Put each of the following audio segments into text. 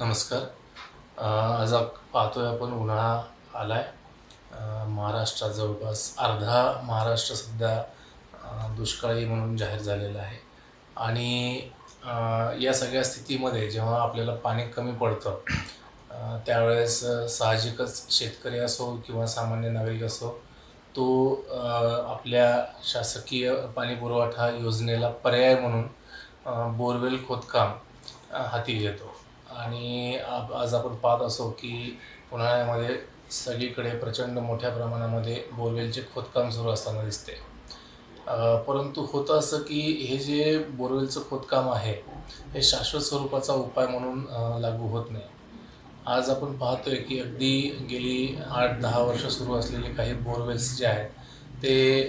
नमस्कार. आज पाहतोय आपण उन्हाळा आलाय. महाराष्ट्रात जवळपास अर्धा महाराष्ट्र सध्या दुष्काळी म्हणून जाहीर झालेला आहे. आणि या सगळ्या स्थितीमध्ये जेव्हा आपल्याला पाणी कमी पडतं, त्यावेळेस साहजिकच शेतकरी असो किंवा सामान्य नागरिक असो, तो आपल्या शासकीय पाणीपुरवठा योजनेला पर्याय म्हणून बोरवेल खोदकाम हाती घेतो. आणि आज आपण पाहत असो की उन्हाळ्यामध्ये सगळीकडे प्रचंड मोठ्या प्रमाणामध्ये बोरवेलचे खोदकाम सुरू असताना दिसते. परंतु होतं असं की हे जे बोरवेलचं खोदकाम आहे, हे शाश्वत स्वरूपाचा उपाय म्हणून लागू होत नाही. आज आपण पाहतोय की अगदी गेली 8-10 वर्ष सुरू असलेले काही बोरवेल्स जे आहेत, ते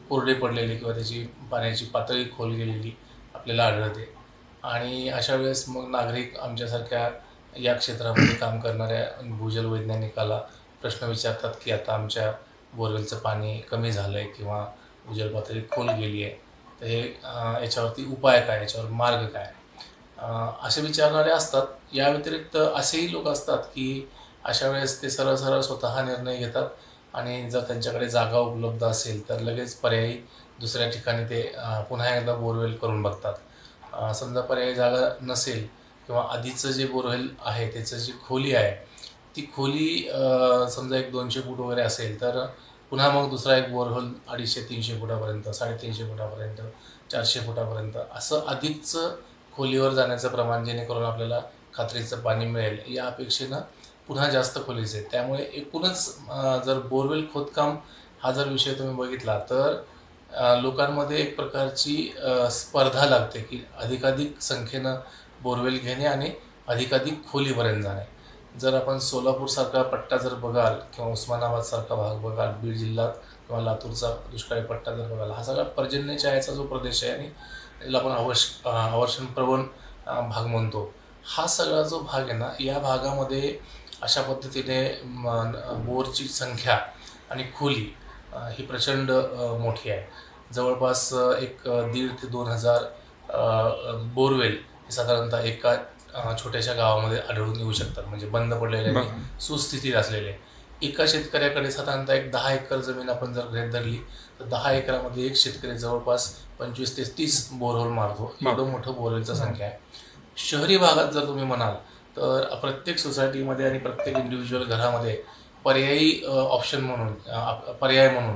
कोरडे पडलेले किंवा त्याची पाण्याची पातळी खोल गेलेली आपल्याला आढळते. आणि अशा वेळेस मग नागरिक आमच्यासारख्या या क्षेत्रामध्ये काम करणाऱ्या भूजल वैज्ञानिकाला प्रश्न विचारतात की आता आमच्या बोरवेलचं पाणी कमी झालं आहे किंवा भूजल पातळी खोल गेली आहे, तर हे याच्यावरती उपाय काय, याच्यावर मार्ग काय? असे विचारणारे असतात. या व्यतिरिक्त असेही लोक असतात की अशा वेळेस ते सरळ सरळ स्वतः निर्णय घेतात आणि जर त्यांच्याकडे जागा उपलब्ध असेल तर लगेच पर्यायी दुसऱ्या ठिकाणी ते पुन्हा एकदा बोरवेल करून बघतात. समजा पर्यायी जागा नसेल किंवा आधीचं जे बोरवेल आहे त्याचं जी खोली आहे, ती खोली समजा एक 200 फूट वगैरे असेल, तर पुन्हा मग दुसरा एक बोरहोल 250-300 फुटापर्यंत, 350 फुटापर्यंत, 400 फुटापर्यंत असं अधिकचं खोलीवर जाण्याचं प्रमाण, जेणेकरून आपल्याला खात्रीचं पाणी मिळेल या अपेक्षेनं पुन्हा जास्त खोलीचे. त्यामुळे एकूणच जर बोरवेल खोदकाम हा जर विषय तुम्ही बघितला तर लोकांमध्ये एक प्रकारची स्पर्धा लागते की अधिकाधिक संख्येनं बोरवेल घेणे आणि अधिकाधिक खोलीपर्यंत जाणे. जर आपण सोलापूरसारखा पट्टा जर बघाल किंवा उस्मानाबादसारखा भाग बघाल, बीड जिल्हा किंवा लातूरचा दुष्काळी पट्टा जर बघाल, हा सगळा पर्जन्यछायेचा जो प्रदेश आहे आणि त्याला आपण अवर्षणप्रवण भाग म्हणतो. हा सगळा जो भाग आहे ना, या भागामध्ये अशा पद्धतीने बोरची संख्या आणि खोली ही प्रचंड मोठी आहे. जवळपास एक 1,500 ते 2,000 बोरवेल हे साधारणतः एका छोट्याशा गावामध्ये आढळून येऊ शकतात. म्हणजे बंद पडलेले आणि सुस्थितीत असलेले. एका शेतकऱ्याकडे साधारणतः एक 10 एकर जमीन आपण जर गृहीत धरली, तर 10 एकरामध्ये एक शेतकरी जवळपास 25 ते 30 बोरहोल मारतो. एवढं मोठं बोरवेलचं संख्या आहे. शहरी भागात जर तुम्ही म्हणाल, तर प्रत्येक सोसायटीमध्ये आणि प्रत्येक इंडिव्हिज्युअल घरामध्ये पर्यायी ऑप्शन म्हणून पर्याय म्हणून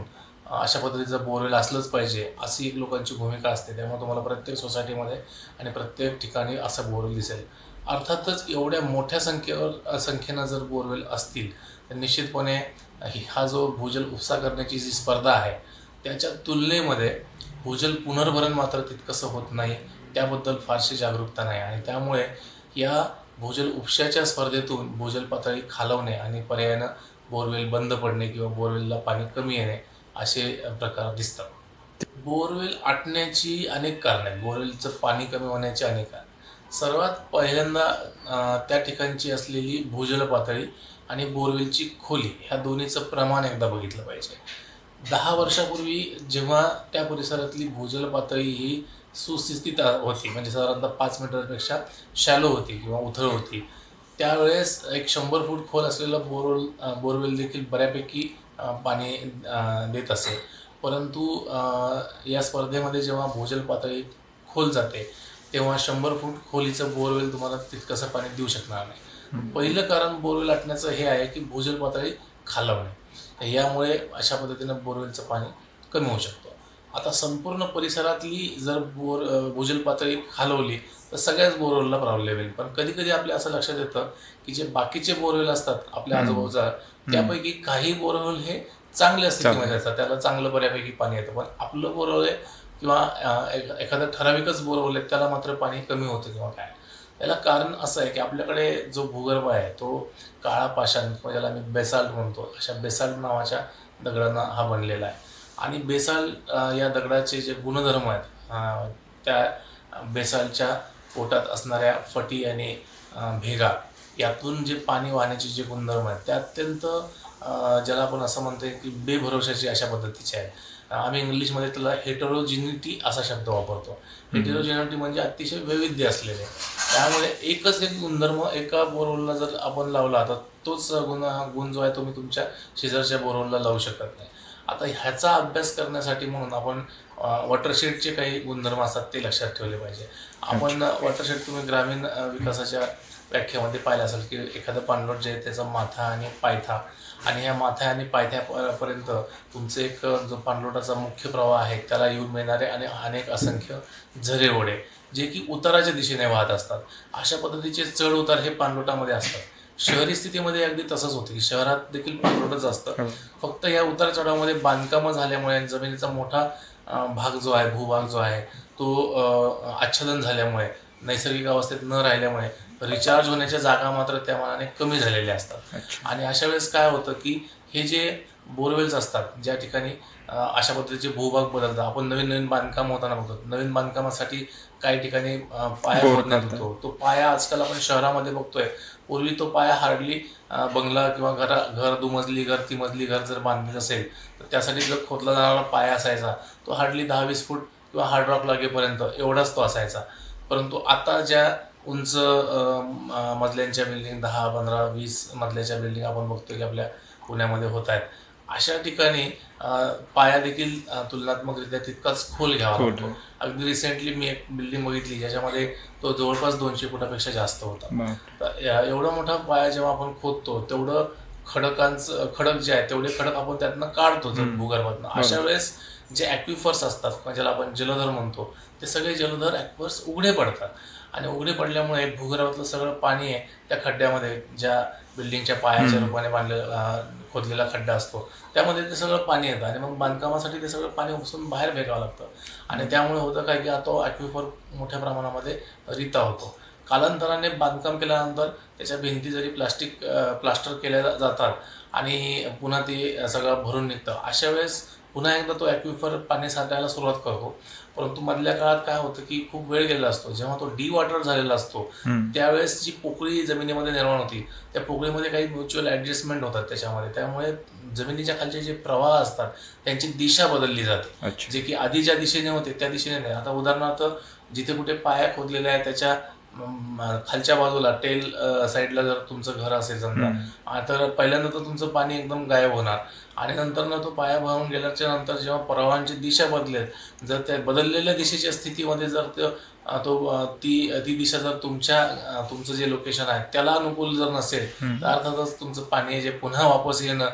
अशा पद्धतीचं बोरवेल असलंच पाहिजे, अशी एक लोकांची भूमिका असते. त्यामुळे तुम्हाला प्रत्येक सोसायटीमध्ये आणि प्रत्येक ठिकाणी असं बोरवेल दिसेल. अर्थातच एवढ्या मोठ्या संख्येनं जर बोरवेल असतील, तर निश्चितपणे हा जो भूजल उपसा करण्याची जी स्पर्धा आहे, त्याच्या तुलनेमध्ये भूजल पुनर्भरण मात्र तितकंसं होत नाही. त्याबद्दल फारशी जागरूकता नाही आणि त्यामुळे या भूजल उपशाच्या स्पर्धेतून भूजल पातळी खालवणे आणि पर्यायानं बोरवेल बंद पडणे किंवा बोरवेलला पाणी कमी येणे असे प्रकार दिसतात. बोरवेल आटण्याची अनेक कारणं आहेत. बोरवेलचं पाणी कमी होण्याची अनेक कारणं. सर्वात पहिल्यांदा त्या ठिकाणची असलेली भूजल पातळी आणि बोरवेलची खोली ह्या दोन्हीचं प्रमाण एकदा बघितलं पाहिजे. 10 वर्षापूर्वी जेव्हा त्या परिसरातली भूजल पातळी ही सुस्थितीत होती, म्हणजे साधारणतः 5 मीटरपेक्षा शॅलो होती किंवा उथळ होती, त्यावेळेस एक 100 फूट खोल असलेलं बोरवेल देखील बऱ्यापैकी पाणी देत असे. परंतु या स्पर्धेमध्ये जेव्हा भूजल पातळी खोल जाते, तेव्हा 100 फूट खोलीचं बोरवेल तुम्हाला तितकंसं पाणी देऊ शकणार नाही. पहिलं कारण बोरवेल आटण्याचं हे आहे की भूजल पातळी खालवणे. यामुळे अशा पद्धतीनं बोरवेलचं पाणी कमी होऊ शकतं. आता संपूर्ण परिसरातली जर भूजल पातळी खालवली तर सगळ्याच बोरवेलला प्रॉब्लेम येईल. पण कधी कधी आपल्या असं लक्षात येतं की जे बाकीचे बोरवेल असतात आपल्या आजूबाजूचा, त्यापैकी काही बोरवेल हे चांगल्या स्थितीमध्ये असतात, त्याला चांगलं बऱ्यापैकी पाणी येतं. पण आपलं बोरवेल आहे किंवा एखादं ठराविकच बोरवेल आहे, त्याला मात्र पाणी कमी होतं किंवा काय. याला कारण असं आहे की आपल्याकडे जो भूगर्भ आहे तो काळा पाषाण किंवा ज्याला आम्ही बेसाल्ट म्हणतो, अशा बेसाल्ट नावाच्या दगडांना हा बनलेला आहे. आणि बेसाल्ट या दगडाचे जे गुणधर्म आहेत, त्या बेसाल्टच्या पोटात असणाऱ्या फटी आणि भेगा यातून जे पाणी वाहण्याचे जे गुणधर्म आहेत ते अत्यंत ज्याला आपण असं म्हणतो की बेभरोशाची अशा पद्धतीचे आहे. आम्ही इंग्लिशमध्ये त्याला हेटेरोजिनिटी असा शब्द वापरतो. हेटेरोजिनिटी म्हणजे अतिशय वैविध्य असलेले. त्यामुळे एकच एक गुणधर्म एका बोरहोलला जर आपण लावला तर तोच गुण जो आहे तो मी तुमच्या शेजारच्या बोरहोलला लावू शकत नाही. आता ह्याचा अभ्यास करण्यासाठी म्हणून आपण वॉटरशेडचे काही गुणधर्म असतात ते लक्षात ठेवले पाहिजे. आपण वॉटरशेड तुम्ही ग्रामीण विकासाच्या व्याख्यामध्ये पाहिलं असेल की एखादं पाणलोट जे आहे त्याचा माथा आणि पायथा, आणि ह्या माथा आणि पायथ्यापर्यंत तुमचे एक जो पाणलोटाचा मुख्य प्रवाह आहे त्याला येऊन मिळणारे आणि अनेक असंख्य झरे ओढे जे की उताराच्या दिशेने वाहत असतात. अशा पद्धतीचे चढ उतार हे पाणलोटामध्ये असतात. शहरी स्थितीमध्ये अगदी तसंच होतं की शहरात देखील पाणलोटच असतं. फक्त या उतार चढावामध्ये बांधकामं झाल्यामुळे जमिनीचा मोठा भाग जो आहे, भूभाग जो आहे तो आच्छादन झाल्यामुळे, नैसर्गिक अवस्थेत न राहिल्यामुळे रिचार्ज होण्याच्या जागा मात्र त्या मानाने कमी झालेल्या असतात. आणि अशा वेळेस काय होतं की हे जे बोरवेल्स असतात ज्या ठिकाणी अशा पद्धतीचे भूभाग बदलतात. आपण नवीन नवीन बांधकाम होताना बघतो. नवीन बांधकामासाठी काही ठिकाणी पाया खोदण्यात होतो. तो पाया आजकाल आपण शहरामध्ये बघतोय. पूर्वी तो पाया हार्डली बंगला किंवा घर दुमजली घर तिमजली घर जर बांधलेलं असेल तर त्यासाठी जर खोदला जाणारा पाया असायचा तो हार्डली 10-20 फूट किंवा हार्ड रॉक लागेपर्यंत एवढाच तो असायचा. परंतु आता ज्या उंच मजल्यांच्या बिल्डिंग 10, 15, 20 मजल्याच्या बिल्डिंग आपण बघतो की आपल्या पुण्यामध्ये होत आहेत. अशा ठिकाणी पाया देखील तुलनात्मकरित्या तितकाच खोल घ्यावा लागतो. अगदी रिसेंटली मी एक बिल्डिंग बघितली ज्याच्यामध्ये तो जवळपास 200 फुटापेक्षा जास्त होता. तर एवढा मोठा पाया जेव्हा आपण खोदतो तेवढं खडक जे आहे तेवढे खडक आपण त्यातनं काढतो भूगर्भातनं. अशा वेळेस जे ॲक्विफर्स असतात ज्याला आपण जलधर म्हणतो ते सगळे जलधर ॲक्विफर्स उघडे पडतात. आणि उघडे पडल्यामुळे भूगर्भातलं सगळं पाणी आहे त्या खड्ड्यामध्ये, ज्या बिल्डिंगच्या पायाच्या रूपाने खोदलेला खड्डा असतो त्यामध्ये ते सगळं पाणी येतं आणि मग बांधकामासाठी ते सगळं पाणी उपसून बाहेर फेकावं लागतं. आणि त्यामुळे होतं काय की तो ॲक्विफर मोठ्या प्रमाणामध्ये रिता होतो. कालांतराने बांधकाम केल्यानंतर त्याच्या भिंती जरी प्लास्टर केल्या जातात आणि पुन्हा ते सगळं भरून निघतं. अशा वेळेस पुन्हा एकदा तो ॲक्विफर पाणी साठायला सुरुवात करतो. परंतु मधल्या काळात काय होतं की खूप वेळ गेलेला असतो. जेव्हा तो डिवॉटर झालेला असतो त्यावेळेस जी पोकळी जमिनीमध्ये निर्माण होती त्या पोकळीमध्ये काही म्युच्युअल ॲडजस्टमेंट होतात त्याच्यामध्ये. त्यामुळे जमिनीच्या खालचे जे प्रवाह असतात त्यांची दिशा बदलली जाते. जे की आधी ज्या दिशेने होते त्या दिशेने नाही. आता उदाहरणार्थ जिथे कुठे पाया खोदलेला आहे त्याच्या खालच्या बाजूला टेल साईडला जर तुमचं घर असेल समजा तर पहिल्यांदा तर तुमचं पाणी एकदम गायब होणार आणि नंतर तो पाया वाहून गेल्याच्या नंतर जेव्हा प्रवाहांची दिशा बदलेल, जर त्या बदललेल्या दिशेच्या स्थितीमध्ये जर ती दिशा जर तुमचं जे लोकेशन आहे त्याला अनुकूल जर नसेल तर अर्थातच तुमचं पाणी जे पुन्हा वापस येणं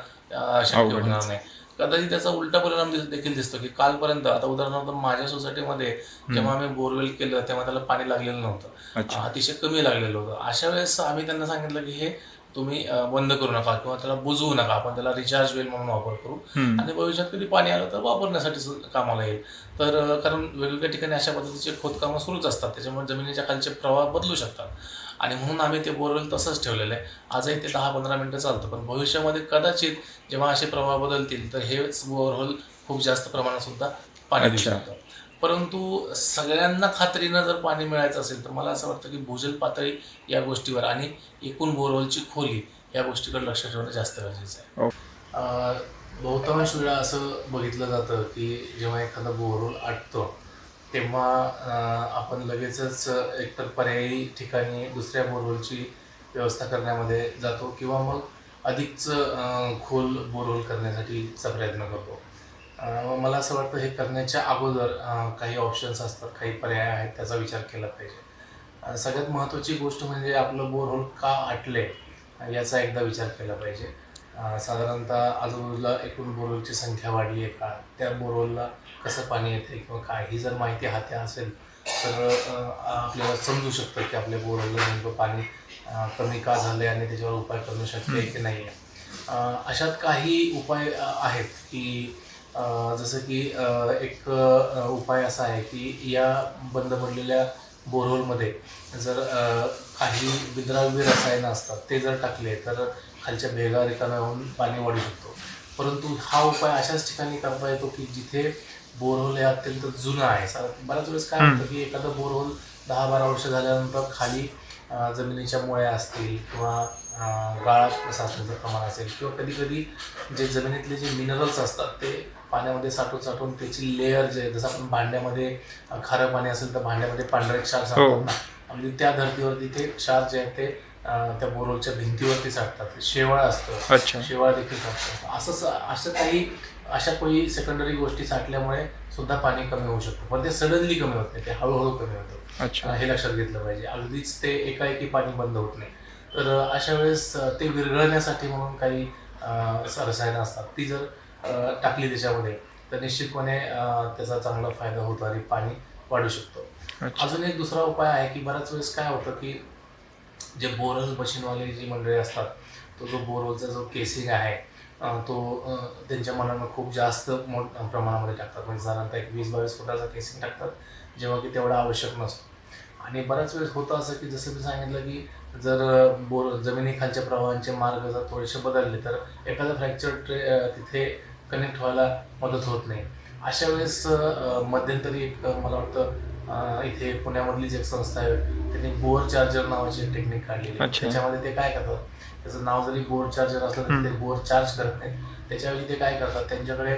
शक्य होणार नाही. कदाचित त्याचा उलटा परिणाम देखील दिसतो की कालपर्यंत, आता उदाहरणार्थ माझ्या सोसायटीमध्ये जेव्हा आम्ही बोरवेल केलं तेव्हा त्याला पाणी लागलेलं नव्हतं, अतिशय कमी लागलेलं होतं. अशा वेळेस आम्ही त्यांना सांगितलं की हे तुम्ही बंद करू नका किंवा त्याला बुजवू नका, आपण त्याला रिचार्ज वेल म्हणून वापर करू आणि भविष्यात कधी पाणी आलं तर वापरण्यासाठी कामाला येईल. तर कारण वेगवेगळ्या ठिकाणी अशा पद्धतीचे खोदकामं सुरूच असतात त्याच्यामुळे जमिनीच्या खालचे प्रवाह बदलू शकतात आणि म्हणून आम्ही ते बोरवेल तसंच ठेवलेलं आहे. आजही ते 10-15 मिनिटं चालतं, पण भविष्यामध्ये कदाचित जेव्हा असे प्रवाह बदलतील तर हेच बोरहोल खूप जास्त प्रमाणात सुद्धा पाणी देऊ शकतं. परंतु सगळ्यांना खात्रीनं जर पाणी मिळायचं असेल तर मला असं वाटतं की भूजल पातळी या गोष्टीवर आणि एकूण बोरहोलची खोली या गोष्टीकडे लक्ष ठेवणं जास्त गरजेचं आहे. बहुतांश वेळा असं बघितलं जातं की जेव्हा एखादा बोरहोल आटतो तेव्हा आपण लगेचच एकतर पर्यायी ठिकाणी दुसऱ्या बोरहोलची व्यवस्था करण्यामध्ये जातो किंवा मग अधिकच खोल बोरहोल करण्यासाठीचा प्रयत्न करतो. मला असं वाटतं हे करण्याच्या अगोदर काही ऑप्शन्स असतात, काही पर्याय आहेत, त्याचा विचार केला पाहिजे. सगळ्यात महत्त्वाची गोष्ट म्हणजे आपलं बोरहोल का आटले याचा एकदा विचार केला पाहिजे. साधारणतः आजूबाजूला एकूण बोरहोलची संख्या वाढली आहे का, त्या बोरहोलला कसं पाणी येते किंवा काय, ही जर माहिती हाती असेल तर आपल्याला समजू शकतं की आपल्या बोरहोलला नेमकं पाणी कमी का झालं आणि त्याच्यावर उपाय करणं शक्य आहे की नाही आहे. अशात काही उपाय आहेत की जसं की एक उपाय असा आहे की या बंद पडलेल्या बोरहोलमध्ये जर काही विद्राव्य रसायनं असतात ते जर टाकले तर खालच्या भेगा रिकाम्या होऊन पाणी वाढू शकतो. परंतु हा उपाय अशाच ठिकाणी करता येतो की जिथे बोरहोल हे अत्यंत जुनं आहे. बऱ्याच वेळेस काय होतं की एखादा बोरहोल 10-12 वर्ष झाल्यानंतर खाली जमिनीच्या मुळ्या असतील किंवा गाळात साचण्याचं प्रमाण असेल किंवा कधी कधी जे जमिनीतले जे मिनरल्स असतात ते पाण्यामध्ये साठवून त्याची लेअर जे जसं आपण भांड्यामध्ये खारं पाणी असेल तर भांड्यामध्ये पांढरे क्षार साठवतात ना, अगदी त्या धर्तीवरती ते क्षार जे आहेत ते त्या बोरवेलच्या भिंतीवरती साठतात. शेवाळ असतं, अच्छा. शेवाळ देखील साठतं. असं काही अशा काही सेकंडरी गोष्टी साठल्यामुळे सुद्धा पाणी कमी होऊ शकतं. पण ते सडनली कमी होत नाही, ते हळूहळू कमी होतं. अच्छा. हे लक्षात घेतलं पाहिजे. अगदीच ते एकाएकी पाणी बंद होत नाही. तर अशा वेळेस ते विरघळण्यासाठी म्हणून काही रसायनं असतात. ती जर टाकली त्याच्यामध्ये तर निश्चितपणे त्याचा चांगला फायदा होतो आणि पाणी वाढू शकतो. अच्छा. अजून एक दुसरा उपाय आहे की बऱ्याच वेळेस काय होतं की जे बोरवेल मशीनवाले जी मंडळी असतात, तो जो बोरवेलचा जो केसिंग आहे तो त्यांच्या मनानं खूप जास्त प्रमाणामध्ये टाकतात. म्हणजे साधारणतः एक 20-22 फुटाचा केसिंग टाकतात, जेव्हा की तेवढा आवश्यक नसतो. आणि बऱ्याच वेळेस होतं असं की जसं मी सांगितलं की जर जमिनीखालच्या प्रवाहांचे मार्ग जर थोडेसे बदलले तर एखादा फ्रॅक्चर तिथे कनेक्ट व्हायला मदत होत नाही. अशा वेळेस मध्यंतरी एक मला वाटतं इथे पुण्यामधलीच एक संस्था आहे, त्यांनी बोअर चार्जर नावाची एक टेक्निक काढलेली आहे. त्याच्यामध्ये ते काय करतात, त्याचं नाव जरी बोअर चार्जर असलं तरी ते बोअर चार्ज करत नाही. त्याच्याऐवजी ते काय करतात, त्यांच्याकडे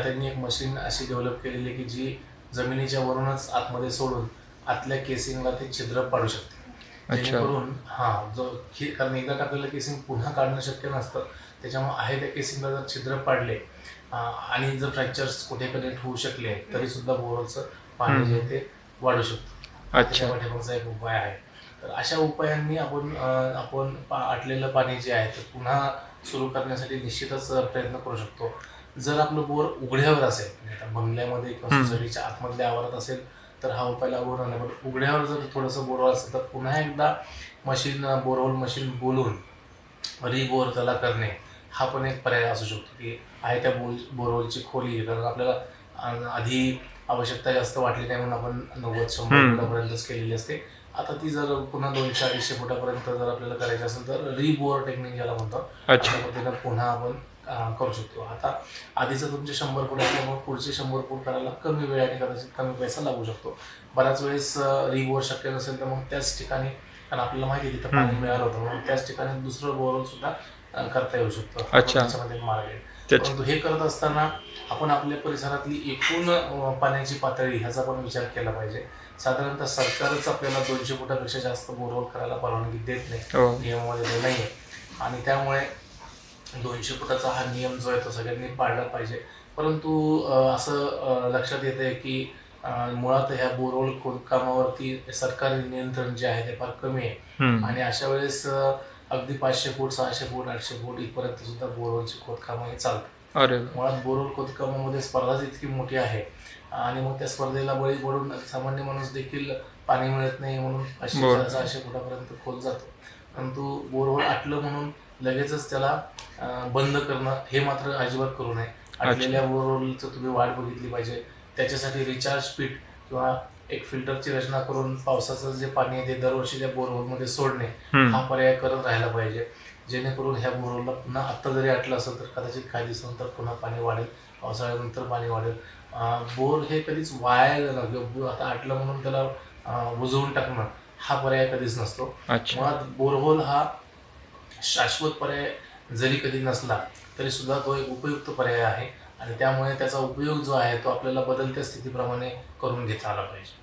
त्यांनी एक मशीन अशी डेव्हलप केलेली आहे की जी जमिनीच्या वरूनच आतमध्ये सोडून आतल्या केसिंगला ते छिद्र पाडू शकते. जेणेकरून कारण एकदा टाकलेलं केसिंग पुन्हा काढणं शक्य नसतं. त्याच्यामुळे आहे त्या केसिंगला जर छिद्र पाडले आणि जर फ्रॅक्चर्स कुठे कनेक्ट होऊ शकले तरी सुद्धा बोरचं पाणी जे ते वाढू शकतं. त्याच्या पाठीमागचा एक उपाय आहे. तर अशा उपायांनी आपण आटलेलं पाणी जे आहे ते पुन्हा सुरू करण्यासाठी निश्चितच प्रयत्न करू शकतो. जर आपलं बोर उघड्यावर असेल, म्हणजे बंगल्यामध्ये किंवा सोसायटीच्या आतमधल्या आवारात असेल तर हा उपाय लागू होणार नाही. पण उघड्यावर जर थोडंसं बोरवेल असेल तर पुन्हा एकदा बोरवेल मशीन बोलून रिबोर त्याला करणे हा पण एक पर्याय असू शकतो. की आहे त्या बोरवेलची खोली, कारण आपल्याला आधी आवश्यकता जास्त वाटली नाही म्हणून आपण 90-100 फुटापर्यंतच केलेली असते. आता ती जर पुन्हा 200-250 फुटापर्यंत जर आपल्याला करायची असेल तर रिबोर टेक्निक ज्याला म्हणतो, अशा पद्धतीनं पुन्हा आपण करू शकतो. आता आधीचं तुमचे 100 फूट असल्यामुळे पुढचे 100 फूट करायला कमी वेळ आणि कदाचित कमी पैसा लागू शकतो. बऱ्याच वेळेस रिबोर शक्य नसेल तर मग त्याच ठिकाणी, कारण आपल्याला माहिती आहे तिथं पाणी मिळालं होतं, म्हणून त्याच ठिकाणी दुसरं बोरवेल सुद्धा करता येऊ शकतो. त्याच्यामध्ये मार्ग आहे. परंतु हे करत असताना आपण आपल्या परिसरातली एकूण पाण्याची पातळी ह्याचा पण विचार केला पाहिजे. साधारणतः सरकारच आपल्याला 200 फुटापेक्षा जास्त बोरवेल करायला परवानगी देत नाही, नियमामध्ये ते नाही आहे. आणि त्यामुळे 200 फुटाचा हा नियम जो आहे तो सगळ्यांनी पाळला पाहिजे. परंतु असं लक्षात येतं आहे की मुळात ह्या बोरवेल खोदकामावरती सरकारी नियंत्रण जे आहे ते फार कमी आहे. आणि अशा वेळेस अगदी 500 फूट, 600 फूट, 800 फूट इथपर्यंत सुद्धा बोरवेलची खोदकामं चालतात. मुळात बोरवेल खोदकामामध्ये स्पर्धाच इतकी मोठी आहे आणि मग त्या स्पर्धेला बळी पडून सामान्य माणूस देखील पाणी मिळत नाही म्हणून 500-600 फुटापर्यंत खोद जातो. परंतु बोरवेल आटलं म्हणून लगेचच त्याला बंद करणं हे मात्र अजिबात करू नये. आटलेल्या बोरवेलचं तुम्ही वाट बघितली पाहिजे. त्याच्यासाठी रिचार्ज पीट किंवा एक फिल्टरची रचना करून पावसाचं जे पाणी आहे ते दरवर्षी त्या बोरवेलमध्ये सोडणे हा पर्याय करत राहायला पाहिजे. जेणेकरून ह्या बोरवेलला पुन्हा आत्ता जरी आटलं असेल तर कदाचित काही दिवसानंतर पुन्हा पाणी वाढेल, पावसाळ्यानंतर पाणी वाढेल. बोर हे कधीच वाया गेलं, आता आटलं म्हणून त्याला बुजवून टाकणं हा पर्याय कधीच नसतो. मुळात बोरहोल हा शाश्वत पर्याय जरी कधी नसला तरी सुद्धा तो एक उपयुक्त पर्याय आहे आणि त्यामुळे त्याचा उपयोग जो आहे तो आपल्याला बदलत्या स्थितीप्रमाणे करून घेता आला पाहिजे.